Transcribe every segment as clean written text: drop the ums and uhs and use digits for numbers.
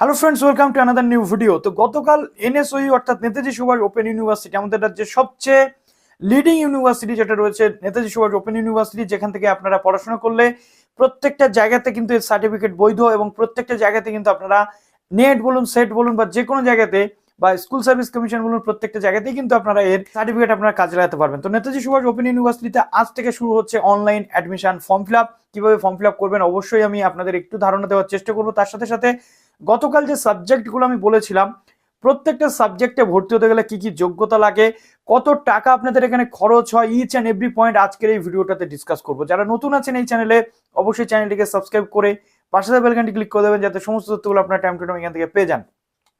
Hello friends, welcome to another new video. তো গতকাল NSOU অর্থাৎ নেতাজি সুভাষ ওপেন ইউনিভার্সিটি, আমাদের রাজ্যের সবচেয়ে লিডিং ইউনিভার্সিটি যেটা রয়েছে নেতাজি সুভাষ ওপেন ইউনিভার্সিটি, যেখান থেকে আপনারা পড়াশোনা করলে প্রত্যেকটা জায়গাতে কিন্তু এর সার্টিফিকেট বৈধ এবং প্রত্যেকটা জায়গাতে কিন্তু আপনারা নেট বলুন, সেট বলুন বা যে কোনো জায়গাতে বা স্কুল সার্ভিস কমিশন বলুন, প্রত্যেকটা জায়গাতেই কিন্তু আপনারা এর সার্টিফিকেট আপনারা কাজে লাগাতে পারবেন। তো নেতাজি সুভাষ ওপেন ইউনিভার্সিটিতে আজ থেকে শুরু হচ্ছে online admission form fill up. কিভাবে ফর্ম ফিল আপ করবেন অবশ্যই আমি আপনাদের একটু ধারণা দেওয়ার চেষ্টা করবো। তার সাথে সাথে গতকাল যে সাবজেক্টগুলো আমি বলেছিলাম, প্রত্যেকটা সাবজেক্টে ভর্তি হতে গেলে কি কি যোগ্যতা লাগে, কত টাকা আপনাদের এখানে খরচ হয়, ইচ অ্যান্ড এভরি পয়েন্ট আজকের এই ভিডিওটাতে ডিসকাস করবো। যারা নতুন আছেন এই চ্যানেলে, অবশ্যই চ্যানেলটিকে সাবস্ক্রাইব করে পাশে থাকা বেল আইকনটি ক্লিক করে দেবেন, যাতে সমস্ত তথ্যগুলো আপনার টাইম টু টাইম এখান থেকে পেয়ে যান।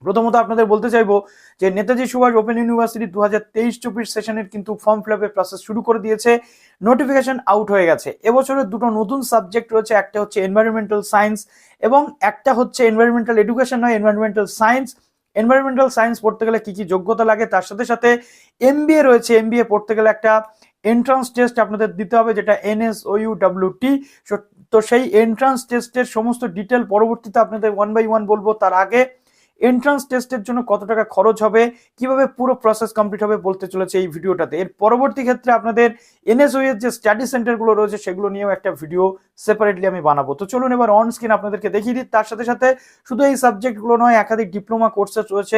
প্রথমত আপনাদের বলতে চাইবো যে নেতাজি সুভাষ ওপেন ইউনিভার্সিটি 2023-24 সেশনের কিন্তু ফর্ম ফিল আপের প্রসেস শুরু করে দিয়েছে। নোটিফিকেশন আউট হয়ে গেছে। এবছরের দুটো নতুন সাবজেক্ট রয়েছে, একটা হচ্ছে এনভায়রনমেন্টাল সায়েন্স এবং একটা হচ্ছে এনভায়রনমেন্টাল এডুকেশন নয়, এনভায়রনমেন্টাল সায়েন্স। এনভায়রনমেন্টাল সায়েন্স পড়তে গেলে কি কি যোগ্যতা লাগে, তার সাথে সাথে এমবিএ রয়েছে। এমবিএ পড়তে গেলে একটা এন্ট্রান্স টেস্ট আপনাদের দিতে হবে, যেটা NSOUWT। তো সেই এন্ট্রান্স টেস্টের সমস্ত ডিটেল পরবর্তীতে আপনাদের ওয়ান বাই ওয়ান বলবো। তার আগে এন্ট্রান্স টেস্টের জন্য কত টাকা খরচ হবে, কিভাবে পুরো প্রসেস কমপ্লিট হবে বলতে চলেছে এই ভিডিওটাতে। এর পরবর্তী ক্ষেত্রে আপনাদের এনএসওই এর যে স্টাডি সেন্টারগুলো রয়েছে সেগুলো নিয়েও একটা ভিডিও সেপারেটলি আমি বানাবো। তো চলুন এবার অন স্ক্রিন আপনাদেরকে দেখিয়ে দিই। তার সাথে সাথে শুধু এই সাবজেক্টগুলো নয়, একাধিক ডিপ্লোমা কোর্সেস রয়েছে,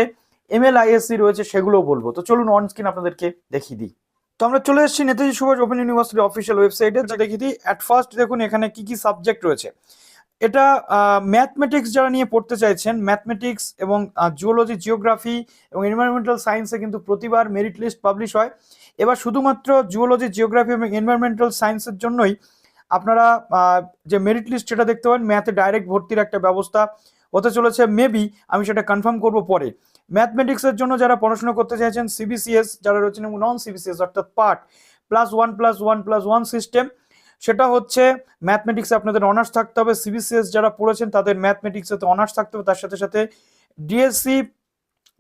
MLISC রয়েছে, সেগুলোও বলবো। তো চলুন অন স্ক্রিন আপনাদেরকে দেখিয়ে দিই। তো আমরা চলে এসেছি Netaji Subhas open university official ওয়েবসাইটে। যা দেখিয়ে দিই, অ্যাট ফার্স্ট দেখুন এখানে কি কি সাবজেক্ট রয়েছে। এটা ম্যাথমেটিক্স যারা নিয়ে পড়তে চাইছেন, ম্যাথমেটিক্স এবং জুওলজি, জিওগ্রাফি এবং এনভায়রনমেন্টাল সায়েন্সে কিন্তু প্রতিবার মেরিট লিস্ট পাবলিশ হয়। এবার শুধুমাত্র জুওলজি, জিওগ্রাফি এবং এনভায়রনমেন্টাল সায়েন্সের জন্যই আপনারা যে মেরিট লিস্ট সেটা দেখতে পাবেন। ম্যাথে ডাইরেক্ট ভর্তির একটা ব্যবস্থা হতে চলেছে, মেবি, আমি সেটা কনফার্ম করব পরে। ম্যাথমেটিক্সের জন্য যারা পড়াশোনা করতে চাইছেন, সিবিসিএস যারা রয়েছেন এবং নন সিবিসিএস অর্থাৎ পার্ট +1+1+1 সিস্টেম, সেটা হচ্ছে ম্যাথমেটিক্সে আপনাদের অনার্স থাকতে হবে। সিবিসিএস যারা পড়েছেন তাদের ম্যাথমেটিক্সে তো অনার্স থাকতে হবে, তার সাথে সাথে ডিএসসি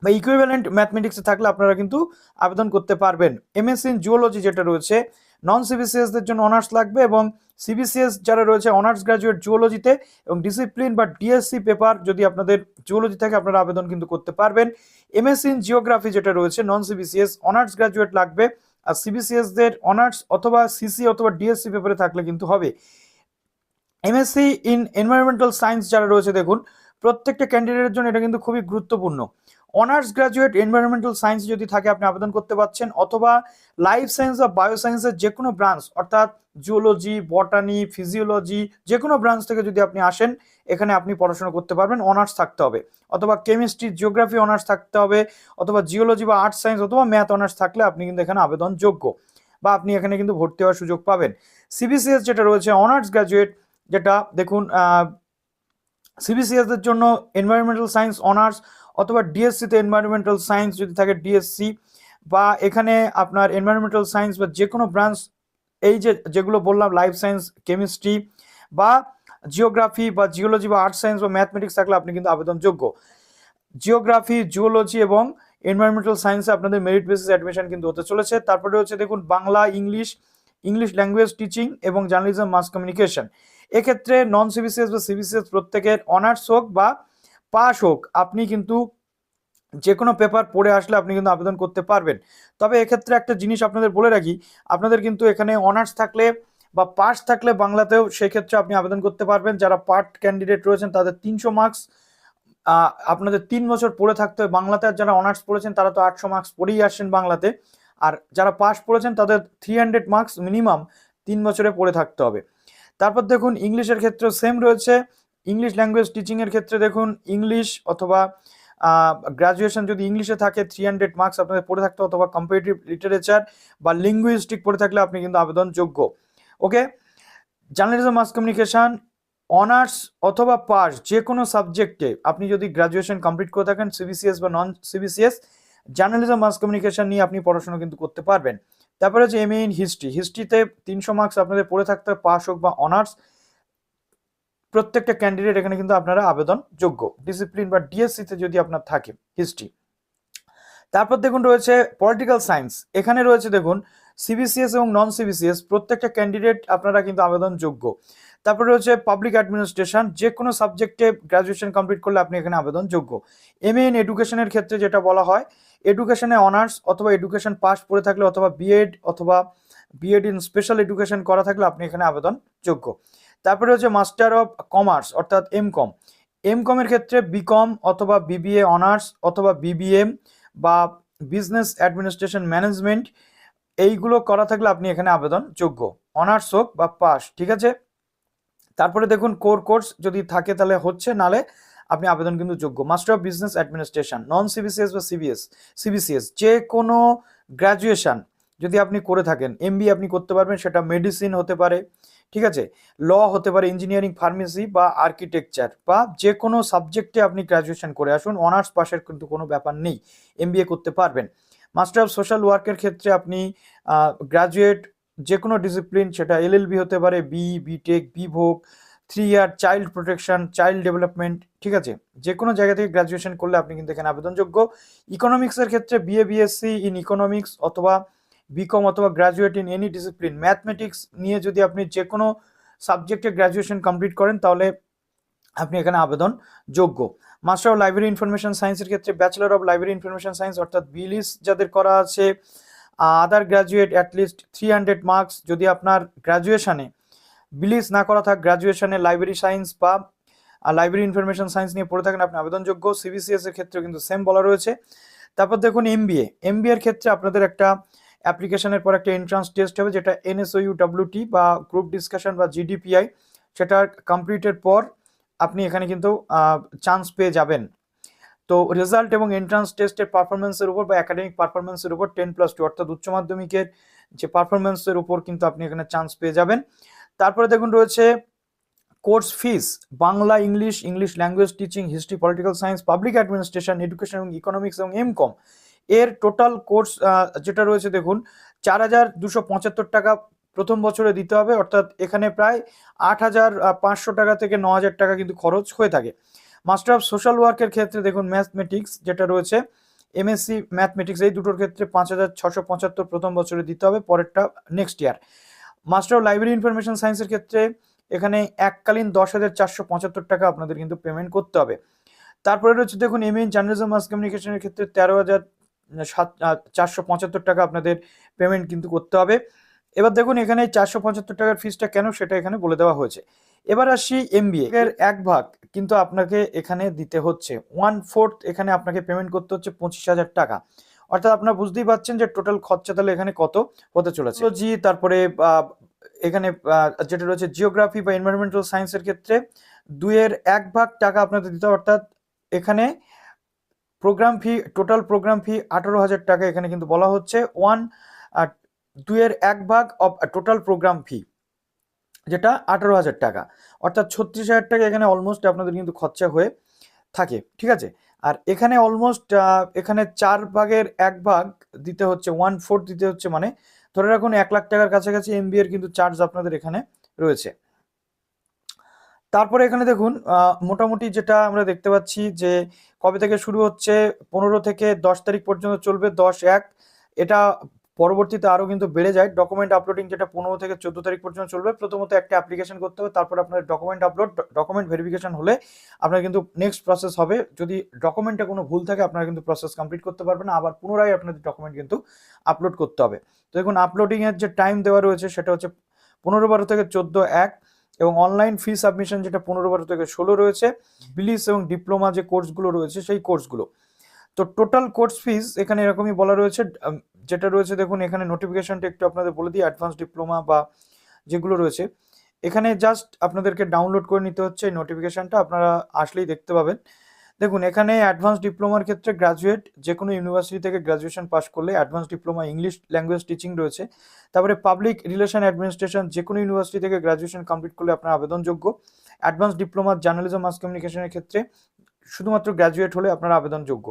বা ইকুইভ্যালেন্ট ম্যাথমেটিক্সে থাকলে আপনারা কিন্তু আবেদন করতে পারবেন। এমএসসি ইন জিওলজি যেটা রয়েছে, নন সিবিসিএসদের জন্য অনার্স লাগবে, এবং সিবিসিএস যারা রয়েছে অনার্স গ্রাজুয়েট জিওলজিতে এবং ডিসিপ্লিন বা ডিএসসি পেপার যদি আপনাদের জিওলজি থাকে আপনারা আবেদন কিন্তু করতে পারবেন। এমএসসি ইন জিওগ্রাফি যেটা রয়েছে, নন সিবিসিএস অনার্স গ্রাজুয়েট লাগবে, আর সিবিসিএস দের অনার্স অথবা সিসি অথবা ডিএসসি পেপারে থাকলে কিন্তু হবে। এমএসসি ইন এনভায়রনমেন্টাল সায়েন্স যারা রয়েছে, দেখুন প্রত্যেকটা ক্যান্ডিডেটের জন্য এটা কিন্তু খুবই গুরুত্বপূর্ণ। অনার্স গ্রাজুয়েট এনভায়রনমেন্টাল সায়েন্স যদি থাকে আপনি আবেদন করতে পারছেন, অথবা লাইফ সায়েন্স বা বায়োসায়েন্সের যে কোনো ব্রাঞ্চ অর্থাৎ জুওলজি, বটানি, ফিজিওলজি, যে কোনো ব্রাঞ্চ থেকে যদি আপনি আসেন এখানে আপনি পড়াশোনা করতে পারবেন। অনার্স থাকতে হবে, অথবা কেমিস্ট্রি, জিওগ্রাফি অনার্স থাকতে হবে, অথবা জিওলজি বা আর্টস সায়েন্স অথবা ম্যাথ অনার্স থাকলে আপনি কিন্তু এখানে আবেদন যোগ্য বা আপনি এখানে কিন্তু ভর্তি হওয়ার সুযোগ পাবেন। সিবিসিএস যেটা রয়েছে অনার্স গ্রাজুয়েট, যেটা দেখুন সিবিসিএস এর জন্য এনভায়রনমেন্টাল সায়েন্স অনার্স, অথবা ডিএসসি তে এনভায়রনমেন্টাল সায়েন্স যদি থাকে ডিএসসি, বা এখানে আপনার এনভায়রনমেন্টাল সায়েন্স বা যে কোনো ব্রাঞ্চ, এই যেগুলো বললাম লাইফ সায়েন্স, কেমিস্ট্রি বা জিওগ্রাফি বা জিওলজি বা আর্টস সায়েন্স বা ম্যাথমেটিক্স থাকলে আপনি কিন্তু আবেদনযোগ্য। জিওগ্রাফি, জিওলজি এবং এনভায়রনমেন্টাল সায়েন্সে আপনাদের মেরিট বেসিস অ্যাডমিশন কিন্তু হতে চলেছে। তারপরে হচ্ছে দেখুন বাংলা, ইংলিশ ল্যাঙ্গুয়েজ টিচিং এবং জার্নালিজম, মাস কমিউনিকেশন। এক্ষেত্রে নন সিবিসিএস বা সিবিসিএস প্রত্যেকের অনার্স হোক বা পাস হোক, আপনি কিন্তু যে কোনো পেপার পড়ে আসলে আপনি কিন্তু আবেদন করতে পারবেন। তবে এক্ষেত্রে একটা জিনিস আপনাদের বলে রাখি, আপনাদের কিন্তু এখানে অনার্স থাকলে বা পাস থাকলে বাংলাতেও সেক্ষেত্রে আপনি আবেদন করতে পারবেন। যারা পার্ট ক্যান্ডিডেট রয়েছেন তাদের 300 মার্কস আপনাদের 3 বছর পড়ে থাকতে হবে বাংলাতে, আর যারা অনার্স পড়েছেন তারা তো 800 মার্কস পড়েই আসছেন বাংলাতে, আর যারা পাস পড়েছেন তাদের 300 মার্কস মিনিমাম 3 বছরে পড়ে থাকতে হবে। তারপর দেখুন ইংলিশের ক্ষেত্রে সেম রয়েছে। ইংলিশ ল্যাঙ্গুয়েজ টিচিং এর ক্ষেত্রে দেখুন ইংলিশ অথবা গ্রাজুয়েশন যদি ইংলিশে থাকে 300 মার্কস আপনাদের পড়ে থাকতে, অথবা কম্পারেটিভ লিটারেচার বা লিঙ্গুইস্টিক পড়ে থাকলে আপনি কিন্তু আবেদন যোগ্য। ওকে, জার্নালিজম, মাস কমিউনিকেশন অনার্স অথবা পাস যে কোনো সাবজেক্টে আপনি যদি গ্রাজুয়েশন কমপ্লিট করে থাকেন, সিবিসিএস বা নন সিবিসিএস, জার্নালিজম, মাস কমিউনিকেশন নিয়ে আপনি পড়াশোনা কিন্তু করতে পারবেন। তারপরে হচ্ছে এমএ ইন হিস্ট্রিতে 300 মার্কস আপনাদের পড়ে থাকতে হবে, পাস হোক বা অনার্স। প্রত্যেকটা ক্যান্ডিডেট এখানে কিন্তু আপনারা আবেদন যোগ্য, ডিসিপ্লিন বা ডিএসসিতে যদি আপনার থাকে হিস্ট্রি। তারপর দেখুন রয়েছে পলিটিক্যাল সায়েন্স। এখানে রয়েছে দেখুন সিবিসিএস এবং নন সিবিসিএস প্রত্যেকটা ক্যান্ডিডেট আপনারা কিন্তু আবেদনযোগ্য। তারপরে হচ্ছে পাবলিক অ্যাডমিনিস্ট্রেশন, যে কোনো সাবজেক্টে গ্র্যাজুয়েশন কমপ্লিট করলে আপনি এখানে আবেদনযোগ্য। এমএ ইন এডুকেশনের ক্ষেত্রে যেটা বলা হয়, এডুকেশনে অনার্স অথবা এডুকেশন পাস করে থাকলে অথবা বিএড অথবা বিএড ইন স্পেশাল এডুকেশন করা থাকলে আপনি এখানে আবেদনযোগ্য। তারপরে হচ্ছে মাস্টার অফ কমার্স অর্থাৎ এমকম, এমকমের ক্ষেত্রে বিকম অথবা বিবিএ অনার্স অথবা বিবিএম বা বিজনেস অ্যাডমিনিস্ট্রেশন ম্যানেজমেন্ট এইগুলো করা থাকলে আপনি এখানে আবেদনযোগ্য, অনার্স হোক বা পাস, ঠিক আছে। তারপরে দেখুন কোর কোর্স যদি থাকে তাহলে হচ্ছে, নালে আপনি আবেদন কিন্তু যোগ্য। Master of business administration non CBCS বা সিবিসিএস যে কোনো গ্র্যাজুয়েশন যদি আপনি করে থাকেন, এমবিএ আপনি করতে পারবেন, সেটা মেডিসিন হতে পারে, ঠিক আছে, ল হতে পারে, ইঞ্জিনিয়ারিং, ফার্মেসি বা আর্কিটেকচার, বা যে কোনো সাবজেক্টে আপনি গ্র্যাজুয়েশন করে আসুন, অনার্স পাসের কিন্তু কোনো ব্যাপার নেই, এমবিএ করতে পারবেন। মাস্টার অফ সোশ্যাল ওয়ার্কের ক্ষেত্রে আপনি গ্র্যাজুয়েট যে কোনো ডিসিপ্লিন, সেটা এলএলবি হতে পারে, বিটেক, বিভোগ, 3 ইয়ার চাইল্ড প্রোটেকশন, চাইল্ড ডেভেলপমেন্ট, ঠিক আছে, যে কোনো জায়গা থেকে গ্র্যাজুয়েশন করলে আপনি কিন্তু এখানে আবেদনযোগ্য। ইকোনমিক্সের ক্ষেত্রে বিএ বিএসসি ইন ইকোনমিক্স অথবা বিকম অথবা graduate in any discipline, mathematics নিয়ে যদি আপনি যে কোনো সাবজেক্টে গ্র্যাজুয়েশন কমপ্লিট করেন তাহলে আপনি এখানে আবেদনযোগ্য। মাস্টার অফ লাইব্রেরি ইনফরমেশন সায়েন্সের ক্ষেত্রে bachelor of library information science অর্থাৎ বিলিস যাদের করা আছে, আদার গ্র্যাজুয়েট অ্যাটলিস্ট 300 মার্কস, যদি আপনার গ্র্যাজুয়েশনে বিলিস না করা থাক, গ্র্যাজুয়েশনে লাইব্রেরি সায়েন্স বা লাইব্রেরি ইনফরমেশন সায়েন্স নিয়ে পড়ে থাকেন, আপনি আবেদনযোগ্য। সিবিসিএস এর ক্ষেত্রে কিন্তু সেম বলা রয়েছে। তারপর দেখুন এমবিএ, এর ক্ষেত্রে আপনাদের একটা অ্যাপ্লিকেশনের পর একটা এন্ট্রান্স টেস্ট হবে, যেটা এনএসইউ ডব্লিউটি বা গ্রুপ ডিসকাশন বা জিডিপিআই, সেটা কমপ্লিটের পর আপনি এখানে কিন্তু চান্স পেয়ে যাবেন। তো রেজাল্ট এবং এন্ট্রান্স টেস্টের পারফরমেন্সের উপর বা একাডেমিক পারফরমেন্সের উপর 10+2 অর্থাৎ উচ্চ মাধ্যমিকের যে পারফরমেন্সের উপর কিন্তু আপনি এখানে চান্স পেয়ে যাবেন। তারপরে দেখুন রয়েছে course fees, Bangla, English, English language teaching, history, political science, public administration, education এবং ইকোনমিক্স এবং এমকম এর টোটাল কোর্স যেটা রয়েছে দেখুন 4,275 টাকা প্রথম বছরে দিতে হবে, অর্থাৎ এখানে প্রায় 8,500 টাকা থেকে 9,000 টাকা কিন্তু খরচ হয়ে থাকে। মাস্টার অফ সোশ্যাল ওয়ার্কের ক্ষেত্রে দেখুন ম্যাথমেটিক্স যেটা রয়েছে, এমএসসি ম্যাথমেটিক্স, এই দুটোর ক্ষেত্রে 5,675 প্রথম বছরে দিতে হবে, পরেরটা next year. Master of library information সায়েন্সের ক্ষেত্রে এখানে এককালীন 10,475 টাকা আপনাদের কিন্তু পেমেন্ট করতে হবে। তারপরে রয়েছে দেখুন এমএ ইন জার্নালিজম মাস কমিউনিকেশনের ক্ষেত্রে 13,475 টাকা আপনাদের পেমেন্ট কিন্তু করতে হবে। এবার দেখুন এখানে 475 টাকার ফিসটা কেন সেটা এখানে বলে দেওয়া হয়েছে। এবার আসি এমবিএ এর 1 ভাগ কিন্তু আপনাকে এখানে দিতে হচ্ছে, 1/4 এখানে আপনাকে পেমেন্ট করতে হচ্ছে 25,000 টাকা, অর্থাৎ আপনারা বুঝতেই পারছেন যে টোটাল খরচা তাহলে এখানে কত হতে চলেছে। জি, তারপরে এখানে যেটা রয়েছে জিওগ্রাফি বা এনভায়রনমেন্টাল সায়েন্সের ক্ষেত্রে 2/1 টাকা আপনাদের দিতে হবে, অর্থাৎ এখানে প্রোগ্রাম ফি, টোটাল প্রোগ্রাম ফি 18,000 টাকা এখানে কিন্তু বলা হচ্ছে। 2/1 অফ টোটাল প্রোগ্রাম ফি যেটা 18,000 টাকা, অর্থাৎ 36,000 টাকা এখানে অলমোস্ট আপনাদের কিন্তু খরচা হয়ে থাকে, ঠিক আছে। আর এখানে অলমোস্ট এখানে 4/1 দিতে হচ্ছে, 1/4 দিতে হচ্ছে, মানে ধরে রাখুন 1 লাখ টাকার কাছাকাছি এমবিএ এর কিন্তু চার্জ আপনাদের এখানে রয়েছে। তারপরে এখানে দেখুন মোটামুটি যেটা আমরা দেখতে পাচ্ছি যে কবে থেকে শুরু হচ্ছে, 15 থেকে 10 তারিখ পর্যন্ত চলবে, 10/1, এটা পরবর্তীতে আরও কিন্তু বেড়ে যায়। ডকুমেন্ট আপলোডিং যেটা 15 থেকে 14 তারিখ পর্যন্ত চলবে, প্রথমত একটা অ্যাপ্লিকেশন করতে হবে, তারপর আপনার ডকুমেন্ট আপলোড, ডকুমেন্ট ভেরিফিকেশন হলে আপনার কিন্তু নেক্সট প্রসেস হবে, যদি ডকুমেন্টে কোনো ভুল থাকে আপনারা কিন্তু প্রসেস কমপ্লিট করতে পারবেন না, আবার পুনরায় আপনাদের ডকুমেন্ট কিন্তু আপলোড করতে হবে। তো দেখুন আপলোডিংয়ের যে টাইম দেওয়া রয়েছে সেটা হচ্ছে 15/12 থেকে 14/1, এবং অনলাইন ফি সাবমিশন যেটা 15/12 থেকে 16 রয়েছে। বিলিস এবং ডিপ্লোমা যে কোর্সগুলো রয়েছে সেই কোর্সগুলো, তো টোটাল কোর্স ফিস এখানে এরকমই বলা রয়েছে। যেটা রয়েছে দেখুন এখানে নোটিফিকেশনটা একটু আপনাদের বলে দিই, অ্যাডভান্স ডিপ্লোমা বা যেগুলো রয়েছে এখানে জাস্ট আপনাদেরকে ডাউনলোড করে নিতে হচ্ছে, এই নোটিফিকেশনটা আপনারা আসলেই দেখতে পাবেন। দেখুন এখানে অ্যাডভান্স ডিপ্লোমার ক্ষেত্রে গ্র্যাজুয়েট যে কোনো ইউনিভার্সিটি থেকে গ্র্যাজুয়েশন পাস করলে advance diploma English language teaching রয়েছে। তারপরে পাবলিক রিলেশন অ্যাডমিনিস্ট্রেশন যে কোনো ইউনিভার্সিটি থেকে গ্র্যাজুয়েশন কমপ্লিট করলে আপনার আবেদনযোগ্য। অ্যাডভান্স ডিপ্লোমা জার্নালিজম মাস কমিউনিকেশনের ক্ষেত্রে শুধুমাত্র গ্র্যাজুয়েট হলে আপনারা আবেদনযোগ্য।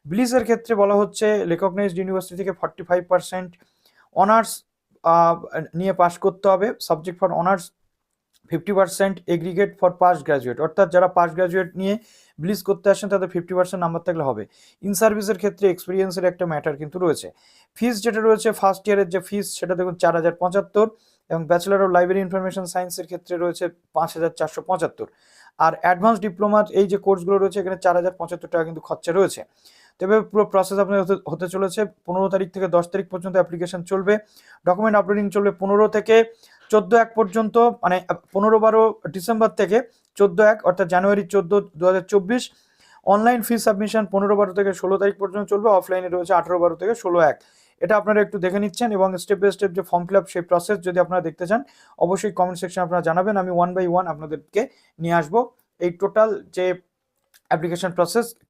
বিলিসের ক্ষেত্রে বলা হচ্ছে রেকগনাইজড ইউনিভার্সিটি থেকে 45% অনার্স নিয়ে পাস করতে হবে, subject for honours 50% aggregate for pass graduate, অর্থাৎ যারা পাস গ্রাজুয়েট নিয়ে ব্লিজ করতে আসেন তাদের 50% নাম্বার থাকলে হবে। ইন সার্ভিসের ক্ষেত্রে এক্সপিরিয়েন্সের একটা ম্যাটার কিন্তু রয়েছে। ফিস যেটা রয়েছে ফার্স্ট ইয়ারের যে ফিস সেটা দেখুন 4075, এবং ব্যাচেলার অফ লাইব্রেরি ইনফরমেশন সায়েন্সের ক্ষেত্রে রয়েছে 5475। আর অ্যাডভান্স ডিপ্লোমার এই যে কোর্সগুলো রয়েছে এখানে 4075 টাকা কিন্তু খরচা রয়েছে। তবে পুরো প্রসেস আপনার হতে চলেছে 15 তারিখ থেকে 10 তারিখ পর্যন্ত অ্যাপ্লিকেশন চলবে। ডকুমেন্ট আপলোডিং চলবে 15 থেকে 14/1 পর্যন্ত, মানে 15-12 ডিসেম্বর থেকে 14/1 অর্থাৎ জানুয়ারি 14, 2024। অনলাইন ফি সাবমিশন 15-12 থেকে 16 তারিখ পর্যন্ত চলবে। অফলাইনে রয়েছে 18-12 থেকে 16/1। এটা আপনারা একটু দেখে নিচ্ছেন, এবং স্টেপ বাই স্টেপ যে ফর্ম ফিল আপ সেই প্রসেস যদি আপনারা দেখতে চান অবশ্যই কমেন্ট সেকশন আপনারা জানাবেন। আমি 1 by 1 আপনাদেরকে নিয়ে আসবো এই টোটাল যে অ্যাপ্লিকেশন প্রসেস